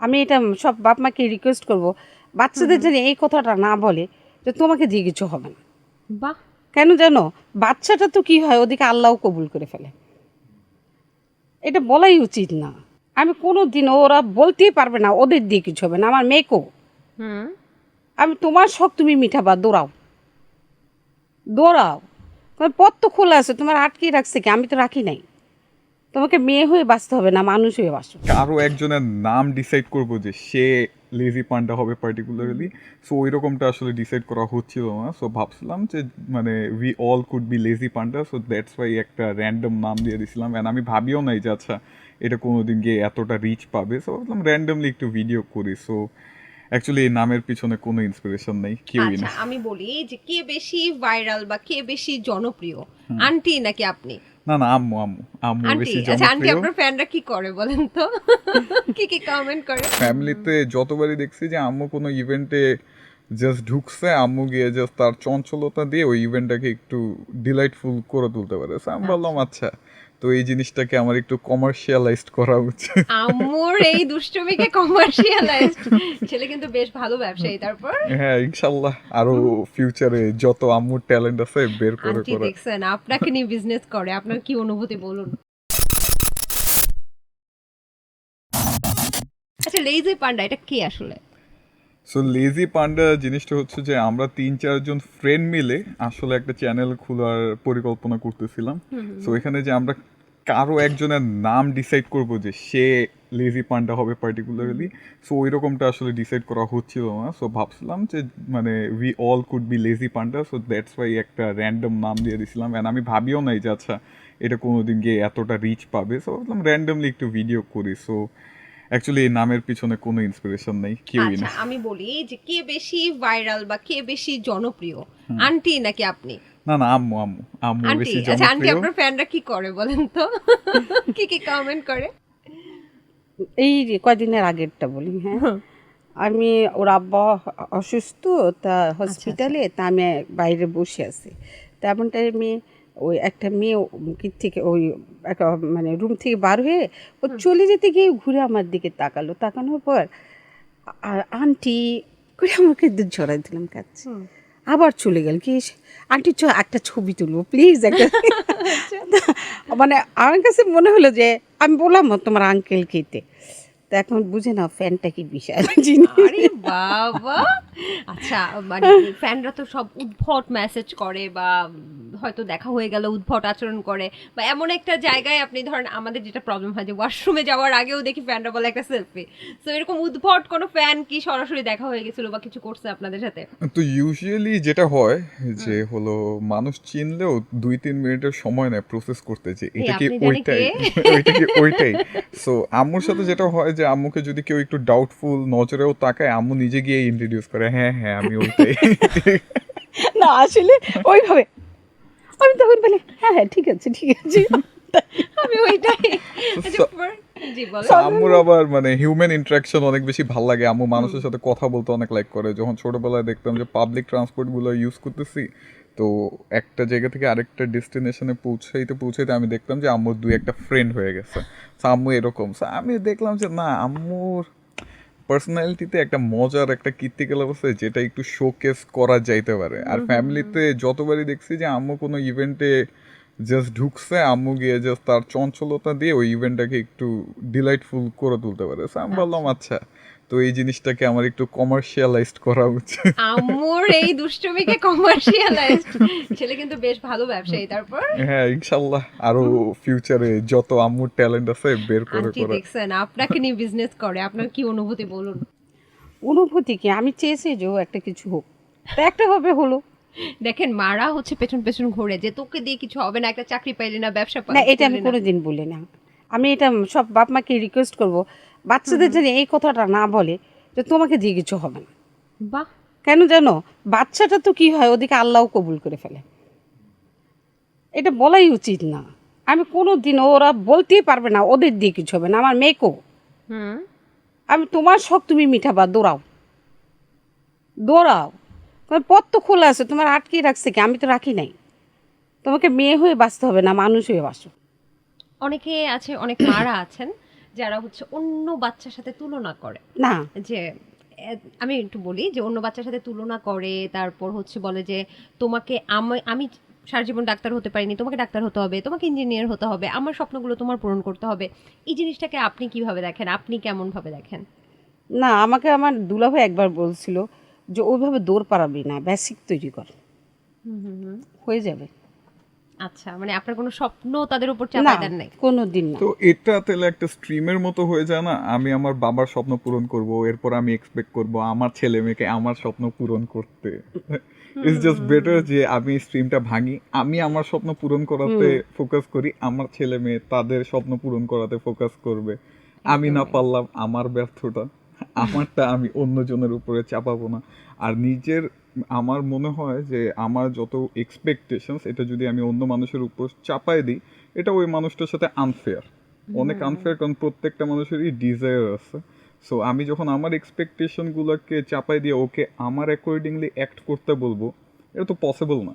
আমি এটা সব বাপ মাকে রিকোয়েস্ট করব, বাচ্চাদের যেন এই কথাটা না বলে যে তোমাকে দিয়ে কিছু হবে না। বাহ, কেন জানো, বাচ্চাটা তো কি হয়, ওদিকে আল্লাহও কবুল করে ফেলে। এটা বলাই উচিত না। আমি কোনো দিন, ওরা বলতেই পারবে না ওদের দিয়ে কিছু হবে না। আমার মেয়েকেও হুম, আমি, তোমার শখ তুমি মিঠাবা, দৌড়াও দৌড়াও, তোমার পথ তো খোলা আছে, তোমার আটকে রাখছে কি? আমি তো রাখি নাই। তোমাকে মেয়ে হয়ে বাঁচতে হবে না, মানুষ হয়ে বাঁচো। কারো একজনের নাম ডিসাইড করব যে সে লেজি পান্ডা হবে পার্টিকুলারলি, সো ওই রকমটা আসলে ডিসাইড করা হচ্ছিল না। সো ভাবছিলাম যে মানে we all could be lazy panda, so that's why একটা র্যান্ডম নাম দিয়ে দিছিলাম। অ্যান্ড আমি ভাবিও নাই যে আচ্ছা এটা কোনোদিন গিয়ে এতটা রিচ পাবে। সো ভাবলাম র্যান্ডমলি একটু ভিডিও করি। সো অ্যাকচুয়ালি এই নামের পিছনে কোনো ইন্সপিরেশন নেই, কেউই আচ্ছা না। আমি বলি যে কে বেশি ভাইরাল বা কে বেশি জনপ্রিয়, আন্টি নাকি আপনি? না না, আম্মু আম্মু আম্মু আন্টি, বেশি আচ্ছা আন্টি জনপ্রিয়। আপনার ফ্যানরা কি করে বলেন তো? কি কি কমেন্ট করে? ফ্যামিলিতে যতবারই দেখছি যে আম্মু কোনো ইভেন্টে জাস্ট ঢুকছে, আম্মু গিয়ে জাস্ট তার চঞ্চলতা দিয়ে ওই ইভেন্টটাকে একটু ডিলাইটফুল করে তুলতে পারে। So আমি বললাম আচ্ছা, তো এই জিনিসটাকে আমার একটু কমার্শিয়ালাইজড করা উচিত। আম্মুর এই দুষ্টুমিকে কমার্শিয়ালাইজড, ছেলে কিন্তু বেশ ভালো ব্যবসায়ী। তারপর হ্যাঁ, ইনশাল্লাহ আরো ফিউচারে যত আম্মুর ট্যালেন্ট আছে বের করে আন্টি করে। দেখছেন আপনাকে নিয়ে বিজনেস করে, আপনার কি অনুভূতি বলুন? আচ্ছা লেজি পান্ডা এটা কি আসলে? সো লেজি পান্ডা জিনিসটা হচ্ছে যে আমরা 3-4 জন ফ্রেন্ড মিলে আসলে একটা চ্যানেল খোলার পরিকল্পনা করতেছিলাম। সো এখানে যে আমরা কারো একজনের নাম ডিসাইড করব যে সে লেজি পান্ডা হবে পার্টিকুলারলি, সো ওই রকমটা আসলে ডিসাইড করা হচ্ছিল না। সো ভাবছিলাম যে মানে we all could be lazy panda, so that's why একটা র্যান্ডম নাম দিয়ে দিছিলাম। অ্যান্ড আমি ভাবিও নাই যে আচ্ছা এটা কোনোদিন গিয়ে এতটা রিচ পাবে। সো ভাবলাম র্যান্ডমলি একটু ভিডিও করি। সো অ্যাকচুয়ালি এই নামের পিছনে কোনো ইন্সপিরেশন নেই, কেউই আচ্ছা না। আমি বলি যে কে বেশি ভাইরাল বা কে বেশি জনপ্রিয়, আন্টি নাকি আপনি? না না, আম্মু আম্মু আম্মু আন্টি, বেশি আচ্ছা আন্টি জনপ্রিয়। আপনার ফ্যানরা কি করে বলেন তো? কি কি কমেন্ট করে? এই যে কয়দিনের আগেরটা বলি, হ্যাঁ। আমি, ওর আব্বা অসুস্থ, তা হসপিটালে, তা আমি বাইরে বসে আছি। তেমন টাইমে ওই একটা মেয়ে থেকে ওই একটা মানে রুম থেকে বার হয়ে ও চলে যেতে গিয়ে ঘুরে আমার দিকে তাকালো। তাকানোর পর আর আন্টি করে আমাকে জড়াই দিলাম কাছে। আবার চলে গেল কি, আন্টি একটা ছবি তুলবো প্লিজ একটা। মানে আমার কাছে মনে হলো যে আমি বললাম তোমার আঙ্কেল খেতে, তা এখন বুঝে নাও ফ্যানটা কি বিশাল জিনিস। আরে বাবা, আচ্ছা মানে ফ্যানরা তো সব উদ্ভট মেসেজ করে বা হয়তো দেখা হয়ে গেল উদ্ভট আচরণ করে, বা এমন একটা জায়গায় আপনি ধরেন আমাদের যেটা প্রবলেম হয় যে ওয়াশরুমে যাওয়ার আগেও দেখি ফ্যানরা বলে একটা সেলফি। তো এরকম উদ্ভট কোনো ফ্যান কি সরাসরি দেখা হয়ে গেছিল বা কিছু করছে আপনাদের সাথে? তো ইউজুয়ালি যেটা হয় যে হলো মানুষ চিনলেও 2-3 মিনিটের সময় নেয় প্রসেস করতে যে এই এটা কি আপনি জানি ওইটাই, কে? ওইটা কি ওইটাই। সো আম্মুর সাথে যেটা হয় যে আম্মুকে যদি কেউ একটু ডাউটফুল নজরেও তাকায়, আম্মু নিজে গিয়ে ইন্ট্রোডিউস করে, হ্যাঁ হ্যাঁ আমি ওইটাই। না আসলে ওইভাবে আমি তখন বলি হ্যাঁ হ্যাঁ ঠিক আছে ঠিক আছে। আমি ওইটাই। আচ্ছা, So- জি বলেন। So আম্মুর আবার মানে হিউম্যান ইন্টারাকশন অনেক বেশি ভাল লাগে। আম্মু মানুষের সাথে কথা বলতে অনেক লাইক করে। যখন ছোটবেলায় দেখতাম যে পাবলিক ট্রান্সপোর্টগুলো ইউজ করতেছি, তো একটা জায়গা থেকে আরেকটা ডেস্টিনেশনে পৌঁছাইতে পৌঁছাইতে আমি দেখতাম যে আম্মুর 2-1টা ফ্রেন্ড হয়ে গেছে। So আম্মু এরকম। So আমি দেখলাম যে না, আম্মুর পার্সোনালিটিতে একটা মজার একটা কীর্তিকলাপ আছে যেটা একটু শোকেস করা যাইতে পারে। আর ফ্যামিলিতে যতবারই দেখছি যে আম্মু কোনো ইভেন্টে জাস্ট ঢুকছে, আম্মু গিয়ে জাস্ট তার চঞ্চলতা দিয়ে ওই ইভেন্টটাকে একটু ডিলাইটফুল করে তুলতে পারে। So আমি বললাম আচ্ছা, তো এই জিনিসটাকে আমার একটু কমার্শিয়ালাইজড করা উচিত। আম্মুর এই দুষ্টুমিকে কমার্শিয়ালাইজড, ছেলে কিন্তু বেশ ভালো ব্যবসায়ী। তারপর হ্যাঁ, ইনশাল্লাহ আরো ফিউচারে যত আম্মুর ট্যালেন্ট আছে বের করে আন্টি করে। দেখছেন আপনাকে নিয়ে বিজনেস করে, আপনার কি অনুভূতি বলুন? অনুভূতি কি, আমি চেয়েছি যে ও একটা কিছু হোক, তা একটা হবে হলো। দেখেন মারা হচ্ছে পেছন পেছন ঘুরে যে তোকে দিয়ে কিছু হবে না, একটা চাকরি পাইলি না, ব্যবসা না এটা আমি করলি না। কোনোদিন বলি না। আমি এটা সব বাপ মাকে রিকোয়েস্ট করব, বাচ্চাদের যেন এই কথাটা না বলে যে তোমাকে দিয়ে কিছু হবে না। বাহ, কেন জানো, বাচ্চাটা তো কি হয়, ওদিকে আল্লাহও কবুল করে ফেলে। এটা বলাই উচিত না। আমি কোনো দিন, ওরা বলতেই পারবে না ওদের দিয়ে কিছু হবে না। আমার মেয়েকেও হুম, আমি, তোমার শখ তুমি মিঠাবা, দৌড়াও দৌড়াও, তোমার পথ তো খোলা আছে, তোমার আটকে রাখছে কি? আমি তো রাখি নাই। তোমাকে মেয়ে হয়ে বাঁচতে হবে না, মানুষ হয়ে বাঁচো। অনেকে আছে, অনেক মারা আছেন যারা হচ্ছে অন্য বাচ্চার সাথে তুলনা করে, না যে আমি একটু বলি যে অন্য বাচ্চার সাথে তুলনা করে, তারপর হচ্ছে বলে যে তোমাকে আমি সারা জীবন ডাক্তার হতে পারিনি, তোমাকে ডাক্তার হতে হবে, তোমাকে ইঞ্জিনিয়ার হতে হবে, আমার স্বপ্নগুলো তোমার পূরণ করতে হবে। এই জিনিসটাকে আপনি কিভাবে দেখেন, আপনি কেমন ভাবে দেখেন? না, আমাকে আমার দুলাভাই একবার বলছিল যে ওইভাবে দৌড় পারাবি না, বেসিক তৈরি কর, হয়ে যাবে। আচ্ছা, মানে আপনার কোনো স্বপ্ন তাদের উপর না, চাপাই দেন নাই? কোনো দিন না। তো এটা তাহলে একটা স্ট্রিমের মতো হয়ে যায় না, আমি আমার বাবার স্বপ্ন পূরণ করব, এরপর আমি এক্সপেক্ট করব আমার ছেলে মেয়েকে আমার স্বপ্ন পূরণ করতে। ইটস জাস্ট বেটার যে আমি স্ট্রিমটা ভাঙি, আমি আমার স্বপ্ন পূরণ করাতে ফোকাস করি, আমার ছেলে মেয়ে তাদের স্বপ্ন পূরণ করাতে ফোকাস করবে। আমি না পারলাম, আমার ব্যর্থতা, আমারটা আমি অন্যজনের উপরে চাপাবো না। আর আমার মনে হয় যে আমার যত এক্সপেকটেশনস এটা যদি আমি অন্য মানুষের উপর চাপাই দিই, এটা ওই মানুষটার সাথে আনফেয়ার, অনেক আনফেয়ার, কারণ প্রত্যেকটা মানুষেরই ডিজায়ার আছে। সো আমি যখন আমার এক্সপেকটেশনগুলোকে চাপাই দিয়ে ওকে আমার অ্যাকর্ডিংলি অ্যাক্ট করতে বলবো, এটা তো পসিবল না।